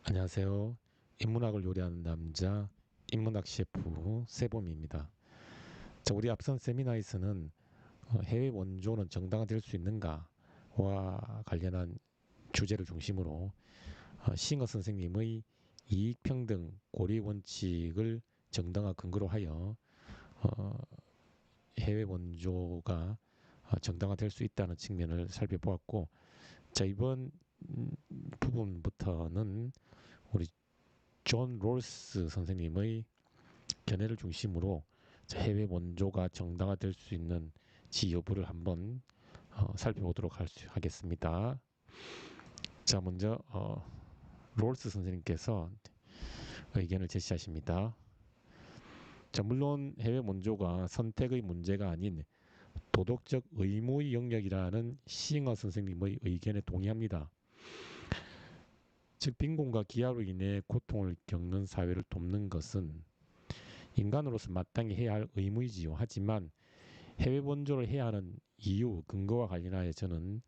안녕하세요. 인문학을 요리하는 남자, 인문학 셰프 세범입니다. 자, 우리 앞선 세미나에서는 해외 원조는 정당화될 수 있는가와 관련한 주제를 중심으로 싱어 선생님의 이익평등 고리 원칙을 정당화 근거로 하여 어, 해외 원조가 정당화될 수 있다는 측면을 살펴보았고, 자, 이번 부분부터는 우리 존 롤스 선생님의 견해를 중심으로 해외 원조가 정당화될 수 있는지 여부를 한번 살펴보도록 하겠습니다. 자, 먼저 롤스 선생님께서 의견을 제시하십니다. 자, 물론 해외 원조가 선택의 문제가 아닌 도덕적 의무의 영역이라는 싱어 선생님의 의견에 동의합니다. 즉, 빈곤과 기아로 인해 고통을 겪는 사회를 돕는 것은 인간으로서 마땅히 해야 할 의무이지요. 하지만 해외 원조를 해야 하는 이유, 근거와 관련하여 저는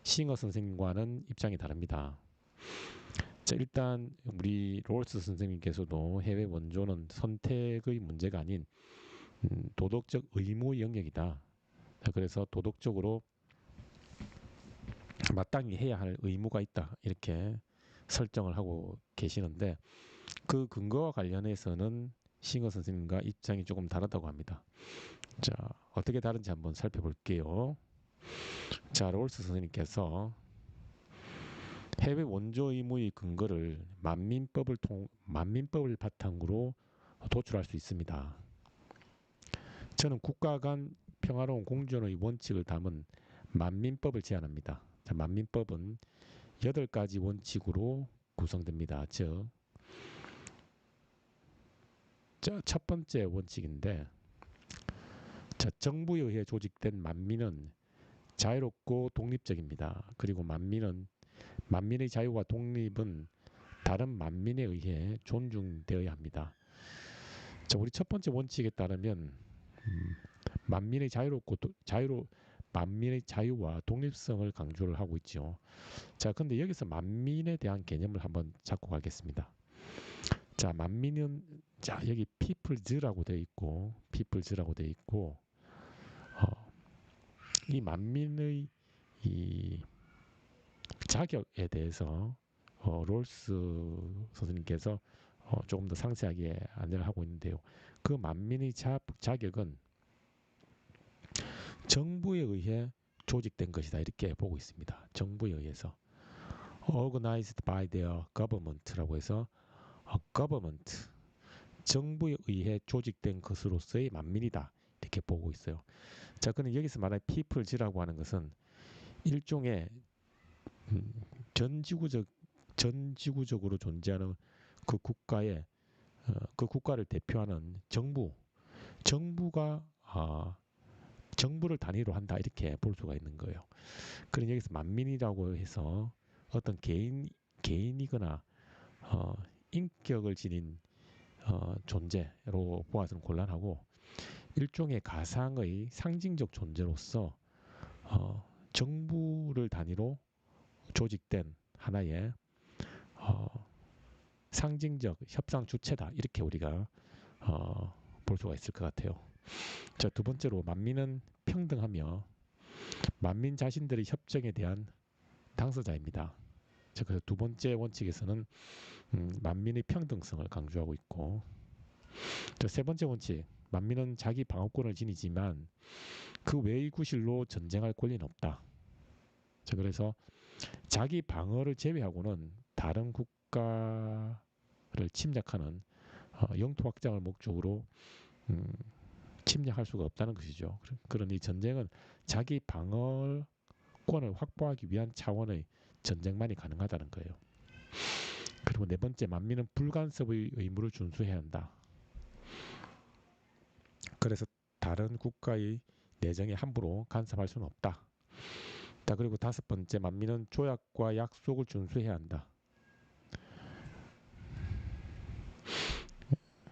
싱어 선생님과는 입장이 다릅니다. 자, 일단 우리 롤스 선생님께서도 해외 원조는 선택의 문제가 아닌 도덕적 의무 영역이다. 자, 그래서 도덕적으로 마땅히 해야 할 의무가 있다. 이렇게 설정을 하고 계시는데 그 근거와 관련해서는 싱어 선생님과 입장이 조금 다르다고 합니다. 자, 어떻게 다른지 한번 살펴볼게요. 자, 롤스 선생님께서 해외 원조 의무의 근거를 만민법을 바탕으로 도출할 수 있습니다. 저는 국가 간 평화로운 공존의 원칙을 담은 만민법을 제안합니다. 자, 만민법은 8가지 원칙으로 구성됩니다. 즉, 첫 번째 원칙인데, 자, 정부에 의해 조직된 만민은 자유롭고 독립적입니다. 그리고 만민의 자유와 독립은 다른 만민에 의해 존중되어야 합니다. 자, 우리 첫 번째 원칙에 따르면 만민의 만민의 자유와 독립성을 강조를 하고 있죠. 자, 근데 여기서 만민에 대한 개념을 한번 잡고 가겠습니다. 자, 만민은 자, 여기 peoples라고 되어 있고 이 만민의 이 자격에 대해서 롤스 선생님께서 조금 더 상세하게 안내를 하고 있는데요. 그 만민의 자격은 정부에 의해 조직된 것이다. 이렇게 보고 있습니다. 정부에 의해서. Organized by their government라고 해서 government, 정부에 의해 조직된 것으로서의 만민이다. 이렇게 보고 있어요. 자, 그럼 여기서 말하는 peoples라고 하는 것은 일종의 전 지구적으로 존재하는 그 국가의 그 국가를 대표하는 정부가 정부를 단위로 한다 이렇게 볼 수가 있는 거예요. 그럼 여기서 만민이라고 해서 어떤 개인이거나 인격을 지닌 존재로 보아서는 곤란하고 일종의 가상의 상징적 존재로서 정부를 단위로 조직된 하나의 상징적 협상 주체다 이렇게 우리가 볼 수가 있을 것 같아요. 자, 두 번째로 만민은 평등하며 만민 자신들의 협정에 대한 당사자입니다. 자, 그래서 두 번째 원칙에서는 만민의 평등성을 강조하고 있고, 세 번째 원칙, 만민은 자기 방어권을 지니지만 그 외의 구실로 전쟁할 권리는 없다. 자, 그래서 자기 방어를 제외하고는 다른 국가를 침략하는 영토 확장을 목적으로 침략할 수가 없다는 것이죠. 그러니 전쟁은 자기 방어권을 확보하기 위한 차원의 전쟁만이 가능하다는 거예요. 그리고 네 번째, 만민은 불간섭의 의무를 준수해야 한다. 그래서 다른 국가의 내정에 함부로 간섭할 수는 없다. 자, 그리고 다섯 번째, 만민은 조약과 약속을 준수해야 한다.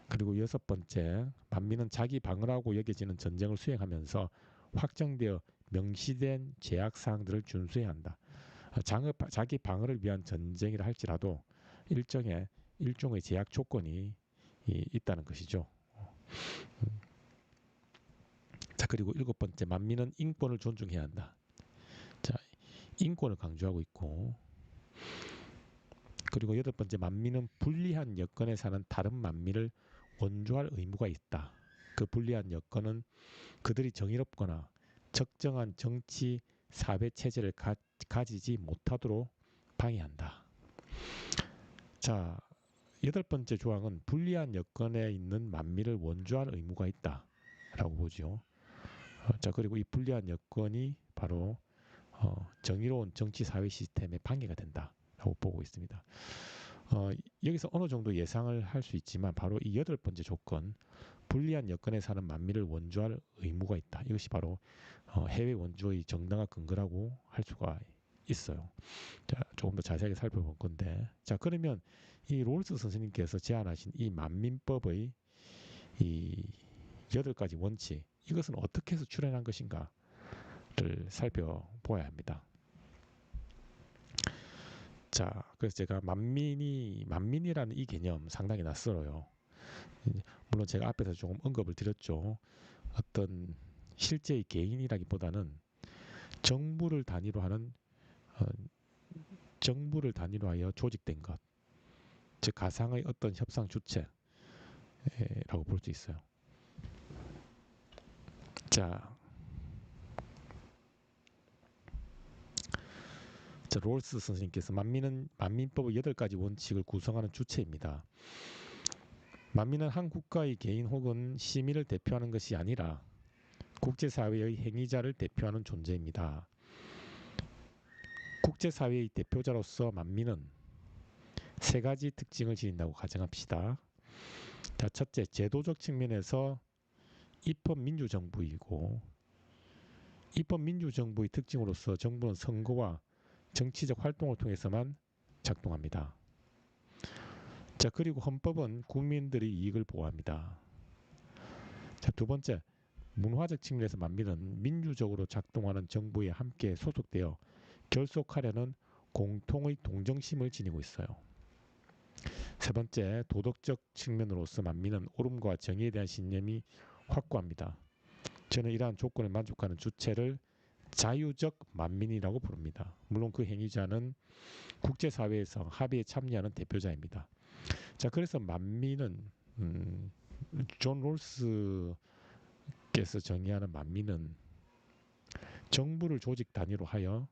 그리고 여섯 번째, 만민은 자기 방어라고 여겨지는 전쟁을 수행하면서 확정되어 명시된 제약 사항들을 준수해야 한다. 자기 방어를 위한 전쟁이라 할지라도 일종의 제약 조건이 있다는 것이죠. 자, 그리고 일곱 번째, 만민은 인권을 존중해야 한다. 자, 인권을 강조하고 있고, 그리고 여덟 번째, 만민은 불리한 여건에 사는 다른 만민을 원조할 의무가 있다. 그 불리한 여건은 그들이 정의롭거나 적정한 정치 사회 체제를 가지지 못하도록 방해한다. 자, 여덟 번째 조항은 불리한 여건에 있는 만민을 원조할 의무가 있다라고 보죠. 자, 그리고 이 불리한 여건이 바로 정의로운 정치 사회 시스템의 방해가 된다라고 보고 있습니다. 여기서 어느 정도 예상을 할 수 있지만 바로 이 여덟 번째 조건, 불리한 여건에 사는 만민을 원조할 의무가 있다. 이것이 바로 해외 원조의 정당화 근거라고 할 수가 있어요. 자, 조금 더 자세하게 살펴볼 건데, 자, 그러면 이 롤스 선생님께서 제안하신 이 만민법의 이 여덟 가지 원칙, 이것은 어떻게 해서 출현한 것인가를 살펴보아야 합니다. 자, 그래서 제가 만민이라는 이 개념 상당히 낯설어요. 물론 제가 앞에서 조금 언급을 드렸죠. 어떤 실제의 개인이라기보다는 정부를 단위로 하는 정부를 단위로 하여 조직된 것, 즉 가상의 어떤 협상 주체라고 볼 수 있어요. 자, 롤스 선생님께서 만민법의 8가지 원칙을 구성하는 주체입니다. 만민은 한 국가의 개인 혹은 시민을 대표하는 것이 아니라 국제사회의 행위자를 대표하는 존재입니다. 국제사회의 대표자로서 만민은 세 가지 특징을 지닌다고 가정합시다. 자, 첫째, 제도적 측면에서 입헌민주정부이고, 입헌민주정부의 특징으로서 정부는 선거와 정치적 활동을 통해서만 작동합니다. 자, 그리고 헌법은 국민들의 이익을 보호합니다. 자, 두 번째, 문화적 측면에서 만민은 민주적으로 작동하는 정부에 함께 소속되어 결속하려는 공통의 동정심을 지니고 있어요. 세 번째, 도덕적 측면으로서 만민은 옳음과 정의에 대한 신념이 확고합니다. 저는 이러한 조건을 만족하는 주체를 자유적 만민이라고 부릅니다. 물론 그 행위자는 국제사회에서 합의에 참여하는 대표자입니다. 자, 그래서 만민은 존 롤스께서 정의하는 만민은 정부를 조직 단위로 하여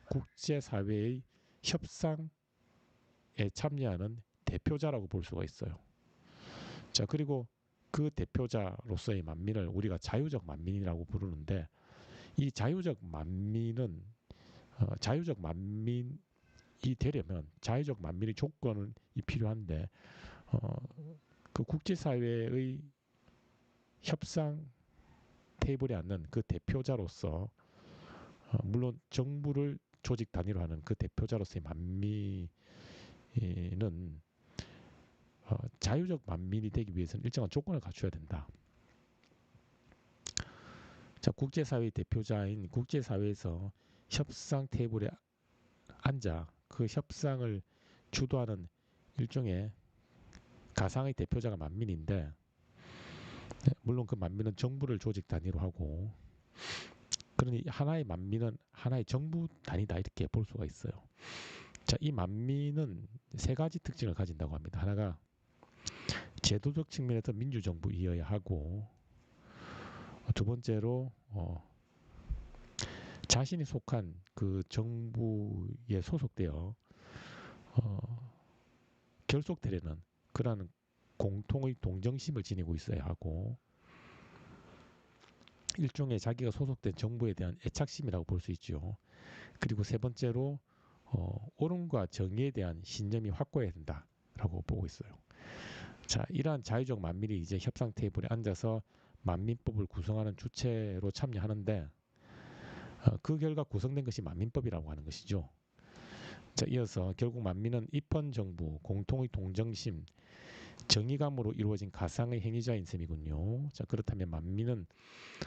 국제사회의 협상에 참여하는 대표자라고 볼 수가 있어요. 자, 그리고 그 대표자로서의 만민을 우리가 자유적 만민이라고 부르는데, 이 자유적 만민은 자유적 만민이 되려면 자유적 만민의 조건이 필요한데, 그 국제사회의 협상 테이블에 앉는 그 대표자로서, 물론 정부를 조직 단위로 하는 그 대표자로서의 만민은 자유적 만민이 되기 위해서는 일정한 조건을 갖춰야 된다. 자, 국제사회 대표자인 국제사회에서 협상 테이블에 앉아 그 협상을 주도하는 일종의 가상의 대표자가 만민인데, 물론 그 만민은 정부를 조직 단위로 하고, 그러니 하나의 만민은 하나의 정부 단위다, 이렇게 볼 수가 있어요. 자, 이 만민은 세 가지 특징을 가진다고 합니다. 하나가 제도적 측면에서 민주정부이어야 하고, 두 번째로 자신이 속한 그 정부에 소속되어 결속되려는 그러한 공통의 동정심을 지니고 있어야 하고, 일종의 자기가 소속된 정부에 대한 애착심이라고 볼 수 있죠. 그리고 세 번째로 옳음과 정의에 대한 신념이 확고해야 된다라고 보고 있어요. 자, 이러한 자유적 만민이 이제 협상 테이블에 앉아서 만민법을 구성하는 주체로 참여하는데, 그 결과 구성된 것이 만민법이라고 하는 것이죠. 자, 이어서 결국 만민은 입헌정부, 공통의 동정심, 정의감으로 이루어진 가상의 행위자인 셈이군요. 자, 그렇다면 만민은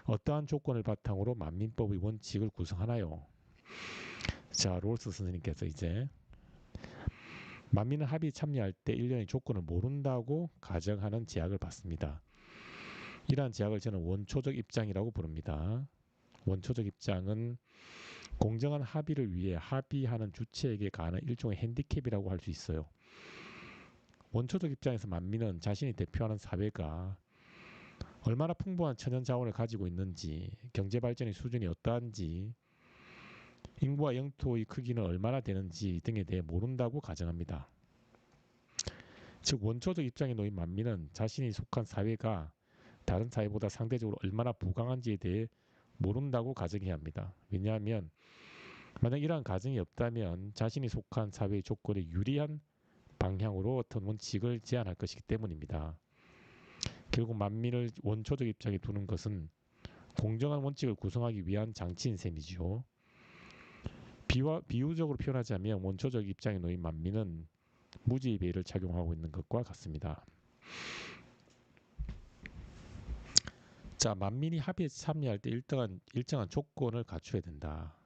어떠한 조건을 바탕으로 만민법의 원칙을 구성하나요? 자, 롤스 선생님께서 이제 만민은 합의에 참여할 때 일련의 조건을 모른다고 가정하는 제약을 받습니다. 이러한 제약을 저는 원초적 입장이라고 부릅니다. 원초적 입장은 공정한 합의를 위해 합의하는 주체에게 가하는 일종의 핸디캡이라고 할 수 있어요. 원초적 입장에서 만민은 자신이 대표하는 사회가 얼마나 풍부한 천연 자원을 가지고 있는지, 경제 발전의 수준이 어떠한지, 인구와 영토의 크기는 얼마나 되는지 등에 대해 모른다고 가정합니다. 즉 원초적 입장에 놓인 만민은 자신이 속한 사회가 다른 사회보다 상대적으로 얼마나 부강한지에 대해 모른다고 가정해야 합니다. 왜냐하면 만약 이러한 가정이 없다면 자신이 속한 사회의 조건에 유리한 방향으로 어떤 원칙을 제안할 것이기 때문입니다. 결국 만민을 원초적 입장에 두는 것은 공정한 원칙을 구성하기 위한 장치인 셈이지요. 비유적으로 표현하자면 원초적 입장에 놓인 만민은 무지의 배를 착용하고 있는 것과 같습니다. 자, 만민이 합의에 참여할 때 일정한 조건을 갖춰야 된다.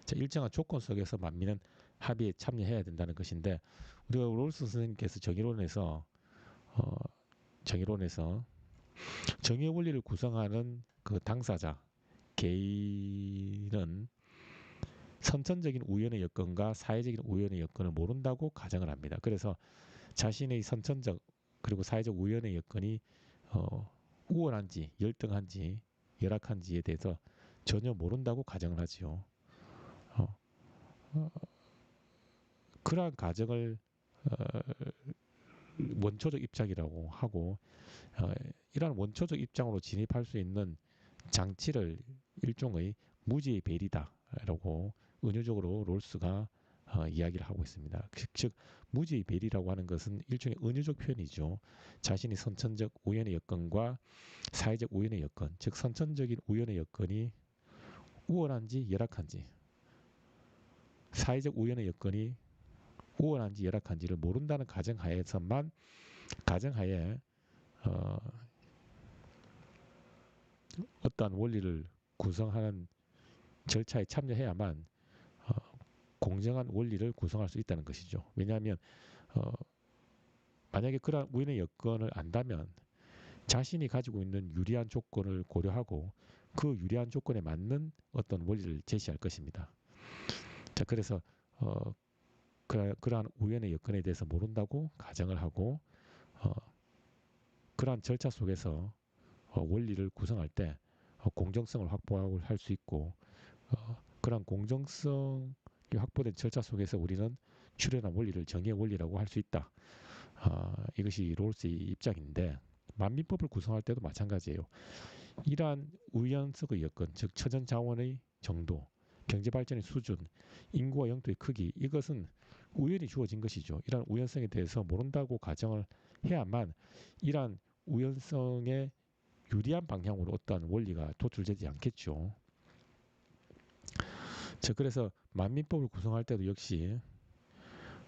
자, 일정한 조건 속에서 만민은 합의에 참여해야 된다는 것인데 우리가 롤스 선생님께서 정의론에서 정의 원리를 구성하는 그 당사자 개인은 선천적인 우연의 여건과 사회적인 우연의 여건을 모른다고 가정을 합니다. 그래서 자신의 선천적 그리고 사회적 우연의 여건이 우월한지 열등한지 열악한지에 대해서 전혀 모른다고 가정을 하지요. 어, 그러한 가정을 원초적 입장이라고 하고 이러한 원초적 입장으로 진입할 수 있는 장치를 일종의 무지의 배리다라고 은유적으로 롤스가 이야기를 하고 있습니다. 즉 무지의 배리라고 하는 것은 일종의 은유적 표현이죠. 자신이 선천적 우연의 여건과 사회적 우연의 여건, 즉 선천적인 우연의 여건이 우월한지 열악한지, 사회적 우연의 여건이 우월한지 열악한지를 모른다는 가정하에 어떠한 원리를 구성하는 절차에 참여해야만 공정한 원리를 구성할 수 있다는 것이죠. 왜냐하면 만약에 그러한 우연의 여건을 안다면 자신이 가지고 있는 유리한 조건을 고려하고 그 유리한 조건에 맞는 어떤 원리를 제시할 것입니다. 자, 그래서 그러한 우연의 여건에 대해서 모른다고 가정을 하고 그러한 절차 속에서 원리를 구성할 때 공정성을 확보하고 할 수 있고 그러한 공정성이 확보된 절차 속에서 우리는 출현한 원리를 정의의 원리라고 할 수 있다. 이것이 롤스의 입장인데 만민법을 구성할 때도 마찬가지예요. 이러한 우연성의 여건, 즉 천연 자원의 정도, 경제 발전의 수준, 인구와 영토의 크기 이것은 우연히 주어진 것이죠. 이러한 우연성에 대해서 모른다고 가정을 해야만 이러한 우연성에 유리한 방향으로 어떠한 원리가 도출되지 않겠죠. 자, 그래서 만민법을 구성할 때도 역시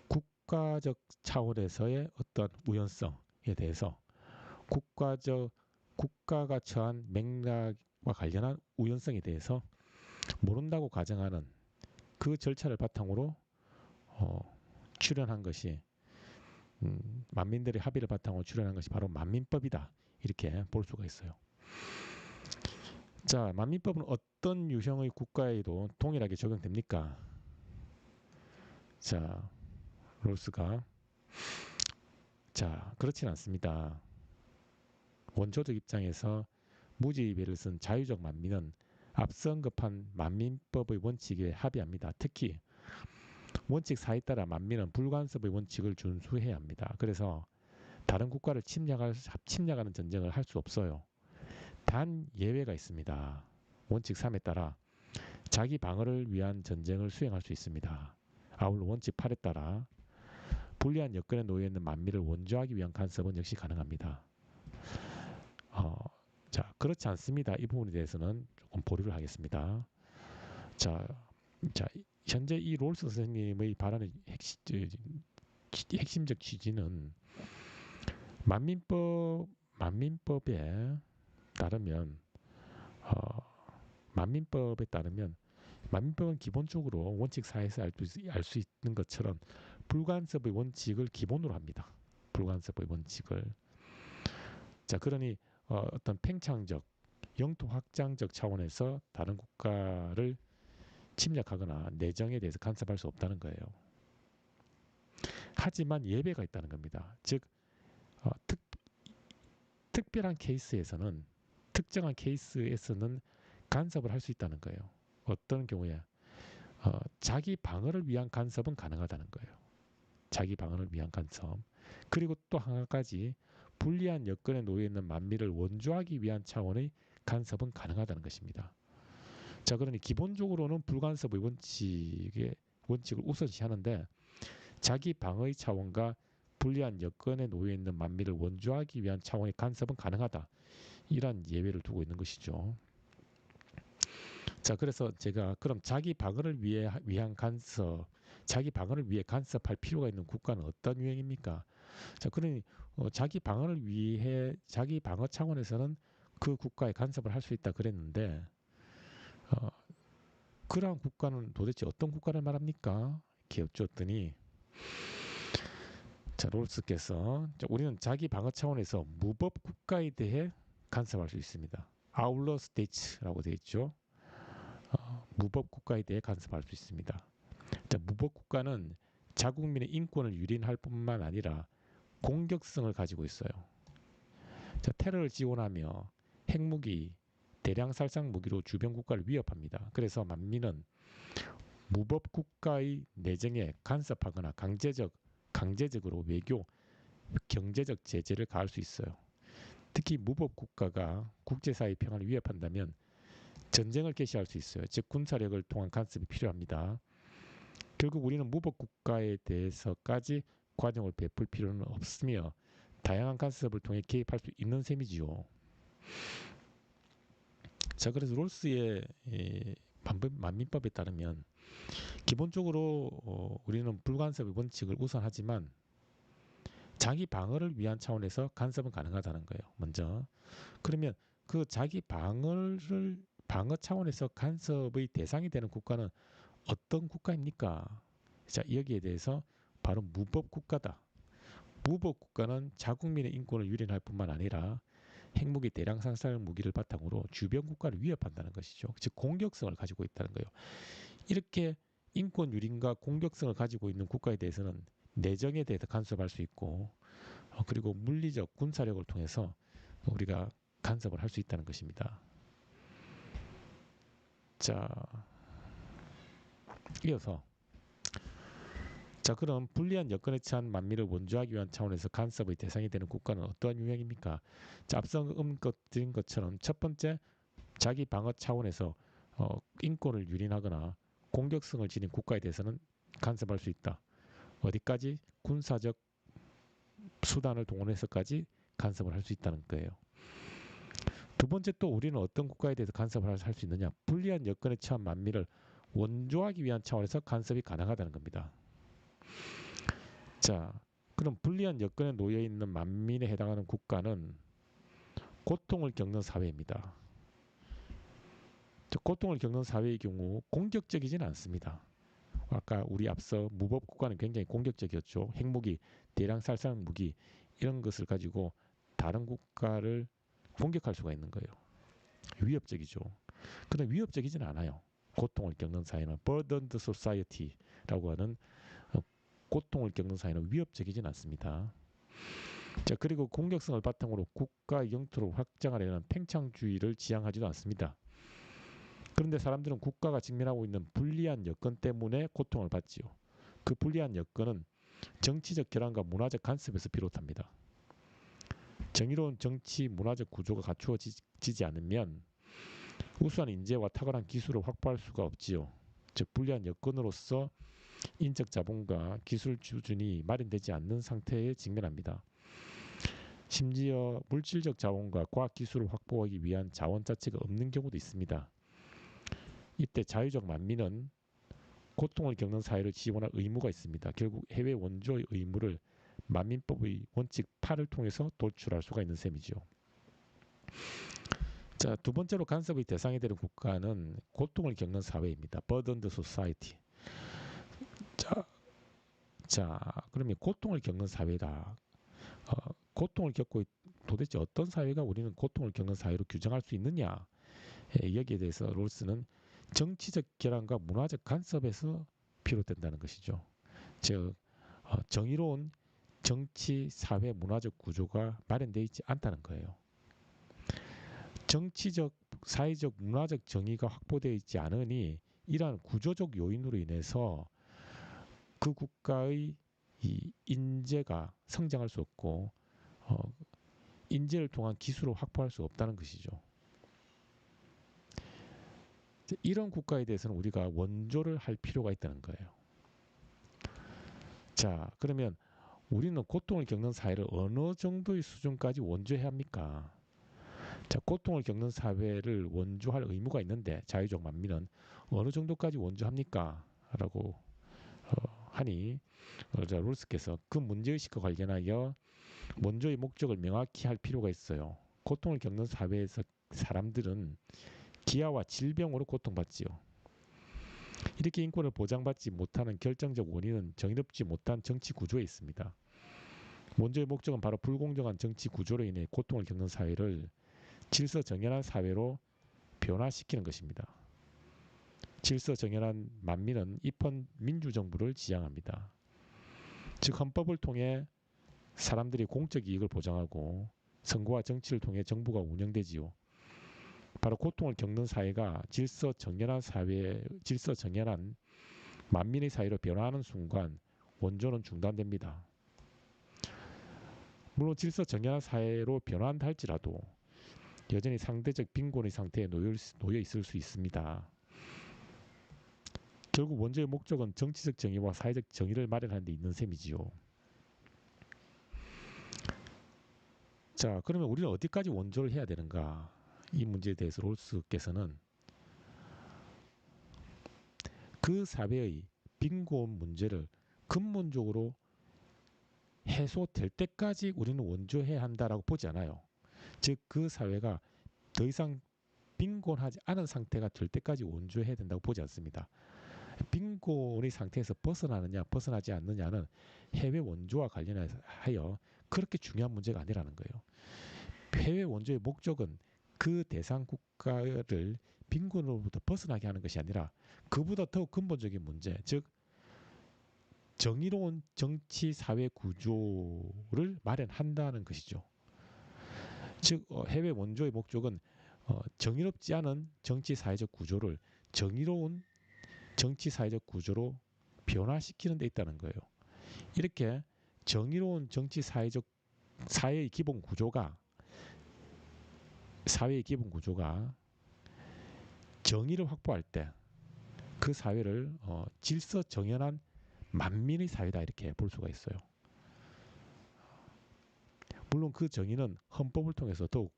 국가적 차원에서의 어떤 우연성에 대해서 국가가 처한 맥락과 관련한 우연성에 대해서 모른다고 가정하는 그 절차를 바탕으로 출현한 것이 만민들의 합의를 바탕으로 출현한 것이 바로 만민법이다. 이렇게 볼 수가 있어요. 자, 만민법은 어떤 유형의 국가에도 동일하게 적용됩니까? 자, 롤스가 그렇진 않습니다. 원초적 입장에서 무지의 배를 쓴 자유적 만민은 앞서 언급한 만민법의 원칙에 합의합니다. 특히 원칙 4에 따라 만민은 불간섭의 원칙을 준수해야 합니다. 그래서 다른 국가를 침략하는 전쟁을 할 수 없어요. 단 예외가 있습니다. 원칙 3에 따라 자기 방어를 위한 전쟁을 수행할 수 있습니다. 아울러 원칙 8에 따라 불리한 여건에 놓여 있는 만민을 원조하기 위한 간섭은 역시 가능합니다. 자, 그렇지 않습니다. 이 부분에 대해서는 조금 보류를 하겠습니다. 자, 현재 이 롤스 선생님의 발언의 핵심적 취지는 만민법에 따르면 만민법은 기본적으로 원칙 4에서 알 수 있는 것처럼 불간섭의 원칙을 기본으로 합니다. 불간섭의 원칙을. 자, 그러니 어떤 팽창적, 영토 확장적 차원에서 다른 국가를 침략하거나 내정에 대해서 간섭할 수 없다는 거예요. 하지만 예외가 있다는 겁니다. 즉 특별한 케이스에서는 특정한 케이스에서는 간섭을 할 수 있다는 거예요. 어떤 경우에 자기 방어를 위한 간섭은 가능하다는 거예요. 자기 방어를 위한 간섭. 그리고 또 한 가지 불리한 여건에 놓여 있는 만민을 원조하기 위한 차원의 간섭은 가능하다는 것입니다. 자, 그러니 기본적으로는 불간섭의 원칙을 우선시하는데 자기 방어의 차원과 불리한 여건에 놓여 있는 만민을 원조하기 위한 차원의 간섭은 가능하다. 이러한 예외를 두고 있는 것이죠. 자, 그래서 제가 그럼 자기 방어를 위한 간섭, 자기 방어를 위해 간섭할 필요가 있는 국가는 어떤 유형입니까? 자, 그러니 자기 방어를 위해 자기 방어 차원에서는 그 국가에 간섭을 할 수 있다 그랬는데 그러한 국가는 도대체 어떤 국가를 말합니까? 이렇게 여쭈었더니 자, 롤스께서 우리는 자기 방어 차원에서 무법 국가에 대해 간섭할 수 있습니다. 아울러 스테이츠라고 되어 있죠. 무법 국가에 대해 간섭할 수 있습니다. 자, 무법 국가는 자국민의 인권을 유린할 뿐만 아니라 공격성을 가지고 있어요. 자, 테러를 지원하며 핵무기, 대량 살상 무기로 주변 국가를 위협합니다. 그래서 만민은 무법 국가의 내정에 간섭하거나 강제적으로 외교, 경제적 제재를 가할 수 있어요. 특히 무법 국가가 국제사회 평화를 위협한다면 전쟁을 개시할 수 있어요. 즉 군사력을 통한 간섭이 필요합니다. 결국 우리는 무법 국가에 대해서까지 관용을 베풀 필요는 없으며 다양한 간섭을 통해 개입할 수 있는 셈이지요. 자, 그래서 롤스의 만민법에 따르면 기본적으로 우리는 불간섭의 원칙을 우선하지만 자기 방어를 위한 차원에서 간섭은 가능하다는 거예요. 먼저. 그러면 그 자기 방어 차원에서 간섭의 대상이 되는 국가는 어떤 국가입니까? 자, 여기에 대해서 바로 무법 국가다. 무법 국가는 자국민의 인권을 유린할 뿐만 아니라 핵무기, 대량 살상 무기를 바탕으로 주변 국가를 위협한다는 것이죠. 즉 공격성을 가지고 있다는 거예요. 이렇게 인권 유린과 공격성을 가지고 있는 국가에 대해서는 내정에 대해서 간섭할 수 있고 그리고 물리적 군사력을 통해서 우리가 간섭을 할 수 있다는 것입니다. 자, 이어서 자, 그럼 불리한 여건에 처한 만민을 원조하기 위한 차원에서 간섭의 대상이 되는 국가는 어떠한 유형입니까? 자, 앞서 드린 것처럼 첫 번째, 자기 방어 차원에서 인권을 유린하거나 공격성을 지닌 국가에 대해서는 간섭할 수 있다. 어디까지? 군사적 수단을 동원해서까지 간섭을 할 수 있다는 거예요. 두 번째, 또 우리는 어떤 국가에 대해서 간섭을 할 수 있느냐? 불리한 여건에 처한 만민을 원조하기 위한 차원에서 간섭이 가능하다는 겁니다. 자, 그럼 불리한 여건에 놓여 있는 만민에 해당하는 국가는 고통을 겪는 사회입니다. 고통을 겪는 사회의 경우 공격적이지는 않습니다. 아까 우리 앞서 무법 국가는 굉장히 공격적이었죠. 핵무기, 대량 살상 무기 이런 것을 가지고 다른 국가를 공격할 수가 있는 거예요. 위협적이죠. 그런데 위협적이지는 않아요. 고통을 겪는 사회는 burdened society라고 하는 고통을 겪는 사회는 위협적이진 않습니다. 자, 그리고 공격성을 바탕으로 국가 영토를 확장하려는 팽창주의를 지향하지도 않습니다. 그런데 사람들은 국가가 직면하고 있는 불리한 여건 때문에 고통을 받지요. 그 불리한 여건은 정치적 결함과 문화적 간섭에서 비롯합니다. 정의로운 정치, 문화적 구조가 갖추어지지 않으면 우수한 인재와 탁월한 기술을 확보할 수가 없지요. 즉 불리한 여건으로서 인적 자본과 기술 수준이 마련되지 않는 상태에 직면합니다. 심지어 물질적 자원과 과학 기술을 확보하기 위한 자원 자체가 없는 경우도 있습니다. 이때 자유적 만민은 고통을 겪는 사회를 지원할 의무가 있습니다. 결국 해외 원조의 의무를 만민법의 원칙 8을 통해서 돌출할 수가 있는 셈이죠. 자, 두 번째로 간섭의 대상이 되는 국가는 고통을 겪는 사회입니다. burdened society. 자, 그러면 고통을 겪는 사회다. 고통을 겪고 도대체 어떤 사회가 우리는 고통을 겪는 사회로 규정할 수 있느냐? 여기에 대해서 롤스는 정치적 결함과 문화적 간섭에서 비롯된다는 것이죠. 즉, 정의로운 정치, 사회, 문화적 구조가 마련되어 있지 않다는 거예요. 정치적, 사회적, 문화적 정의가 확보되어 있지 않으니 이러한 구조적 요인으로 인해서 그 국가의 이 인재가 성장할 수 없고 어, 인재를 통한 기술을 확보할 수 없다는 것이죠. 이런 국가에 대해서는 우리가 원조를 할 필요가 있다는 거예요. 자, 그러면 우리는 고통을 겪는 사회를 어느 정도의 수준까지 원조해야 합니까? 자, 고통을 겪는 사회를 원조할 의무가 있는데 자유적 만민은 어느 정도까지 원조합니까? 라고 하니 자, 롤스께서 그 문제의식과 관련하여 원조의 목적을 명확히 할 필요가 있어요. 고통을 겪는 사회에서 사람들은 기아와 질병으로 고통받지요. 이렇게 인권을 보장받지 못하는 결정적 원인은 정의롭지 못한 정치 구조에 있습니다. 원조의 목적은 바로 불공정한 정치 구조로 인해 고통을 겪는 사회를 질서정연한 사회로 변화시키는 것입니다. 질서정연한 만민은 입헌 민주정부를 지향합니다. 즉 헌법을 통해 사람들이 공적 이익을 보장하고 선거와 정치를 통해 정부가 운영되지요. 바로 고통을 겪는 사회가 질서정연한 만민의 사회로 변화하는 순간 원조는 중단됩니다. 물론 질서정연한 사회로 변화한다 할지라도 여전히 상대적 빈곤의 상태에 놓여 있을 수 있습니다. 결국 원조의 목적은 정치적 정의와 사회적 정의를 마련하는 데 있는 셈이지요. 자, 그러면 우리는 어디까지 원조를 해야 되는가? 이 문제에 대해서 롤스께서는 그 사회의 빈곤 문제를 근본적으로 해소될 때까지 우리는 원조해야 한다라고 보지 않아요. 즉 그 사회가 더 이상 빈곤하지 않은 상태가 될 때까지 원조해야 된다고 보지 않습니다. 빈곤의 상태에서 벗어나느냐 벗어나지 않느냐는 해외 원조와 관련하여 그렇게 중요한 문제가 아니라는 거예요. 해외 원조의 목적은 그 대상 국가를 빈곤으로부터 벗어나게 하는 것이 아니라 그보다 더욱 근본적인 문제, 즉 정의로운 정치 사회 구조를 마련한다는 것이죠. 즉 해외 원조의 목적은 정의롭지 않은 정치 사회적 구조를 정의로운 정치 사회적 구조로 변화시키는 데 있다는 거예요. 이렇게 정의로운 정치 사회적 사회의 기본 구조가 정의를 확보할 때 그 사회를 질서 정연한 만민의 사회다 이렇게 볼 수가 있어요. 물론 그 정의는 헌법을 통해서 더욱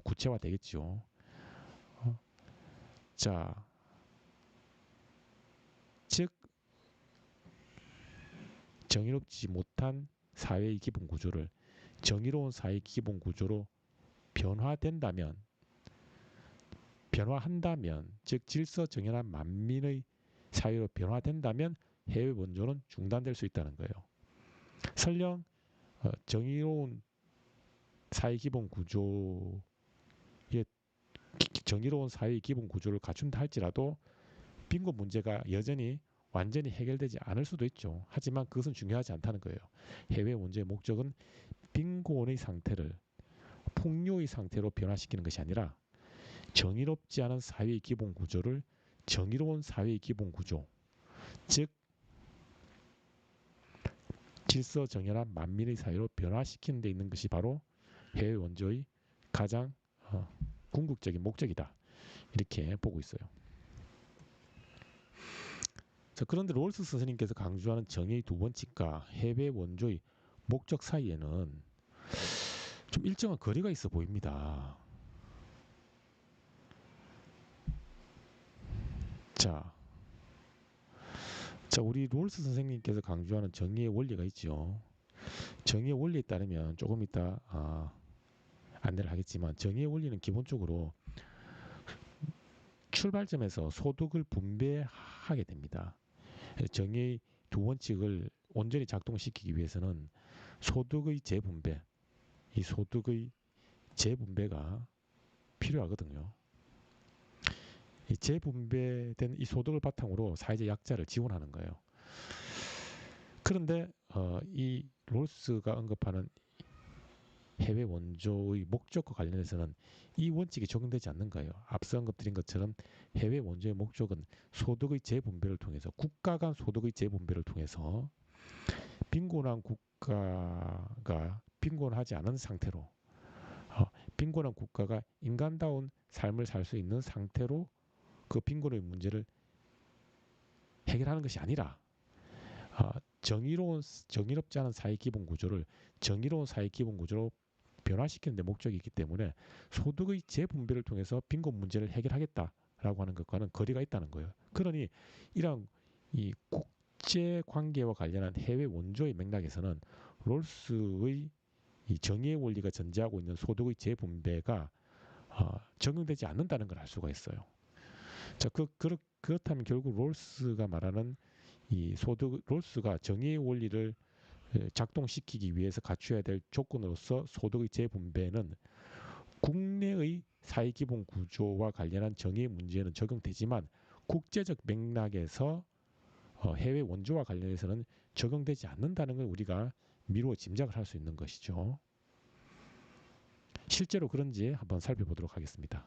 구체화되겠죠. 자, 즉 정의롭지 못한 사회의 기본 구조를 정의로운 사회의 기본 구조로 변화한다면, 즉 질서 정연한 만민의 사회로 변화된다면 해외 원조는 중단될 수 있다는 거예요. 설령 정의로운 사회 기본 구조의 정의로운 사회의 기본 구조를 갖춘다 할지라도 빈곤 문제가 여전히 완전히 해결되지 않을 수도 있죠. 하지만 그것은 중요하지 않다는 거예요. 해외 원조의 목적은 빈곤의 상태를 풍요의 상태로 변화시키는 것이 아니라 정의롭지 않은 사회의 기본 구조를 정의로운 사회의 기본 구조, 즉 질서 정연한 만민의 사회로 변화시키는 데 있는 것이 바로 해외 원조의 가장 궁극적인 목적이다. 이렇게 보고 있어요. 자, 그런데 롤스 선생님께서 강조하는 정의의 두 번째가 해외 원조의 목적 사이에는 좀 일정한 거리가 있어 보입니다. 자, 우리 롤스 선생님께서 강조하는 정의의 원리가 있죠. 정의의 원리에 따르면 조금 이따 안내를 하겠지만 정의의 원리는 기본적으로 출발점에서 소득을 분배하게 됩니다. 정의의 두 원칙을 온전히 작동시키기 위해서는 소득의 재분배, 이 소득의 재분배가 필요하거든요. 이 재분배된 이 소득을 바탕으로 사회적 약자를 지원하는 거예요. 그런데 이 롤스가 언급하는 해외 원조의 목적과 관련해서는 이 원칙이 적용되지 않는 거예요. 앞서 언급드린 것처럼 해외 원조의 목적은 소득의 재분배를 통해서 국가 간 소득의 재분배를 통해서 빈곤한 국가가 빈곤하지 않은 상태로 빈곤한 국가가 인간다운 삶을 살 수 있는 상태로 그 빈곤의 문제를 해결하는 것이 아니라 정의롭지 않은 사회 기본 구조를 정의로운 사회 기본 구조로 변화시키는 데 목적이 있기 때문에 소득의 재분배를 통해서 빈곤 문제를 해결하겠다라고 하는 것과는 거리가 있다는 거예요. 그러니 이러한 이 국제 관계와 관련한 해외 원조의 맥락에서는 롤스의 이 정의의 원리가 전제하고 있는 소득의 재분배가 적용되지 않는다는 걸 알 수가 있어요. 자, 그렇다면 결국 롤스가 말하는 이 소득 롤스가 정의의 원리를 작동시키기 위해서 갖춰야 될 조건으로서 소득의 재분배는 국내의 사회기본 구조와 관련한 정의 문제는 적용되지만 국제적 맥락에서 해외 원조와 관련해서는 적용되지 않는다는 걸 우리가 미루어 짐작을 할 수 있는 것이죠. 실제로 그런지 한번 살펴보도록 하겠습니다.